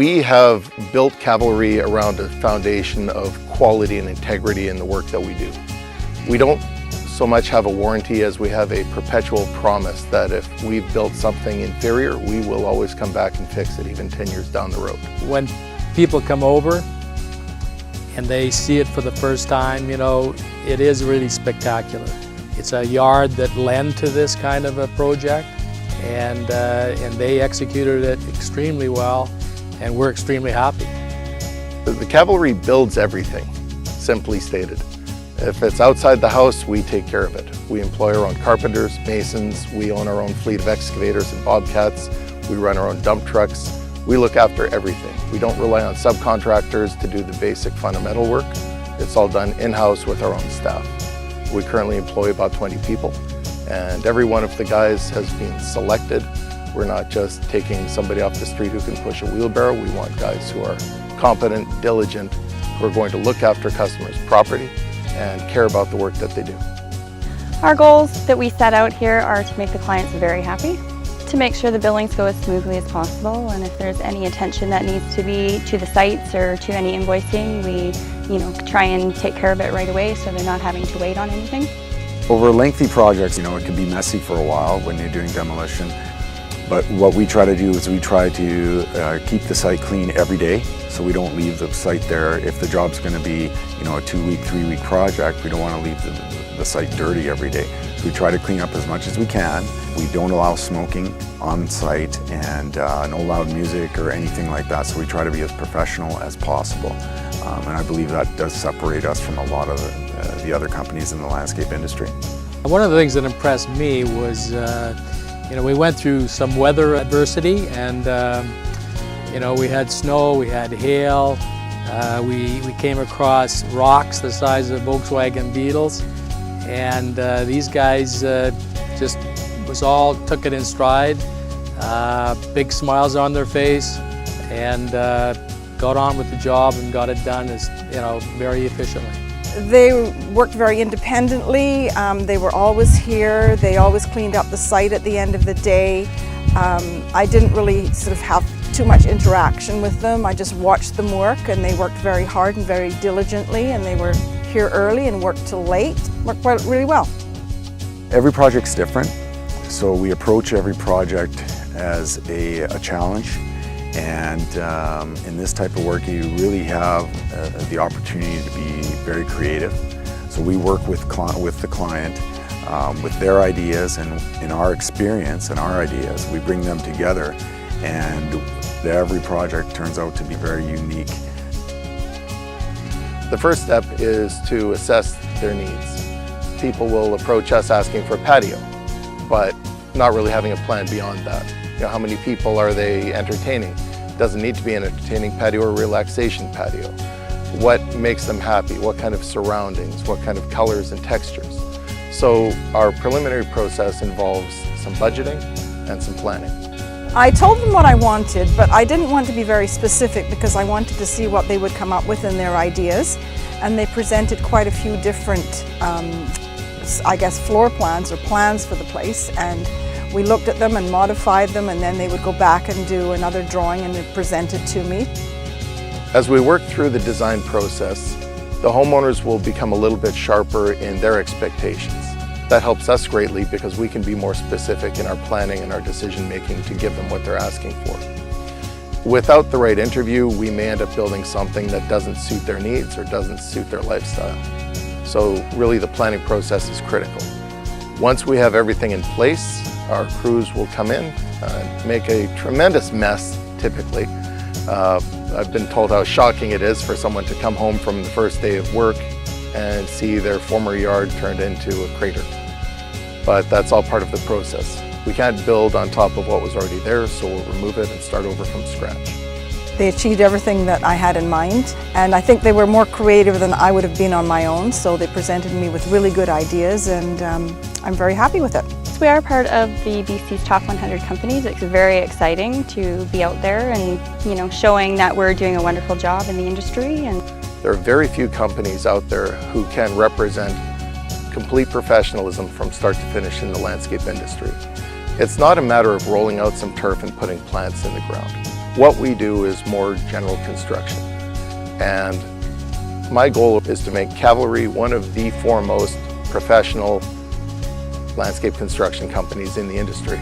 We have built Cavalry around a foundation of quality and integrity in the work that we do. We don't so much have a warranty as we have a perpetual promise that if we've built something inferior, we will always come back and fix it, even 10 years down the road. When people come over and they see it for the first time, you know, it is really spectacular. It's a yard that lent to this kind of a project, and they executed it extremely well, and we're extremely happy. The Cavalry builds everything, simply stated. If it's outside the house, we take care of it. We employ our own carpenters, masons, we own our own fleet of excavators and bobcats, we run our own dump trucks. We look after everything. We don't rely on subcontractors to do the basic fundamental work. It's all done in-house with our own staff. We currently employ about 20 people, and every one of the guys has been selected. We're not just taking somebody off the street who can push a wheelbarrow. We want guys who are competent, diligent, who are going to look after customers' property and care about the work that they do. Our goals that we set out here are to make the clients very happy, to make sure the billings go as smoothly as possible, and if there's any attention that needs to be to the sites or to any invoicing, we try and take care of it right away so they're not having to wait on anything. Over lengthy projects, it can be messy for a while when you're doing demolition. But what we try to do is we try to keep the site clean every day, so we don't leave the site there. If the job's going to be, a 2-week, 3-week project, we don't want to leave the site dirty every day. So we try to clean up as much as we can. We don't allow smoking on site and no loud music or anything like that. So we try to be as professional as possible. And I believe that does separate us from a lot of the other companies in the landscape industry. One of the things that impressed me was we went through some weather adversity, and we had snow, we had hail, we came across rocks the size of Volkswagen Beetles, and these guys just took it in stride, big smiles on their face, and got on with the job and got it done very efficiently. They worked very independently. They were always here. They always cleaned up the site at the end of the day. I didn't really sort of have too much interaction with them. I just watched them work, and they worked very hard and very diligently, and they were here early and worked till late. Worked really well. Every project's different, so we approach every project as a challenge. And in this type of work, you really have the opportunity to be very creative. So we work with the client with their ideas, and in our experience and our ideas, we bring them together, and every project turns out to be very unique. The first step is to assess their needs. People will approach us asking for a patio, but not really having a plan beyond that. How many people are they entertaining? It doesn't need to be an entertaining patio or a relaxation patio. What makes them happy? What kind of surroundings? What kind of colors and textures? So our preliminary process involves some budgeting and some planning. I told them what I wanted, but I didn't want to be very specific because I wanted to see what they would come up with in their ideas. And they presented quite a few different, floor plans or plans for the place. And we looked at them and modified them, and then they would go back and do another drawing and then present it to me. As we work through the design process, the homeowners will become a little bit sharper in their expectations. That helps us greatly because we can be more specific in our planning and our decision making to give them what they're asking for. Without the right interview, we may end up building something that doesn't suit their needs or doesn't suit their lifestyle. So really the planning process is critical. Once we have everything in place, our crews will come in and make a tremendous mess, typically. I've been told how shocking it is for someone to come home from the first day of work and see their former yard turned into a crater. But that's all part of the process. We can't build on top of what was already there, so we'll remove it and start over from scratch. They achieved everything that I had in mind, and I think they were more creative than I would have been on my own, so they presented me with really good ideas, and I'm very happy with it. We are part of the BC's Top 100 companies. It's very exciting to be out there and showing that we're doing a wonderful job in the industry. And there are very few companies out there who can represent complete professionalism from start to finish in the landscape industry. It's not a matter of rolling out some turf and putting plants in the ground. What we do is more general construction. And my goal is to make Cavalry one of the foremost professional landscape construction companies in the industry.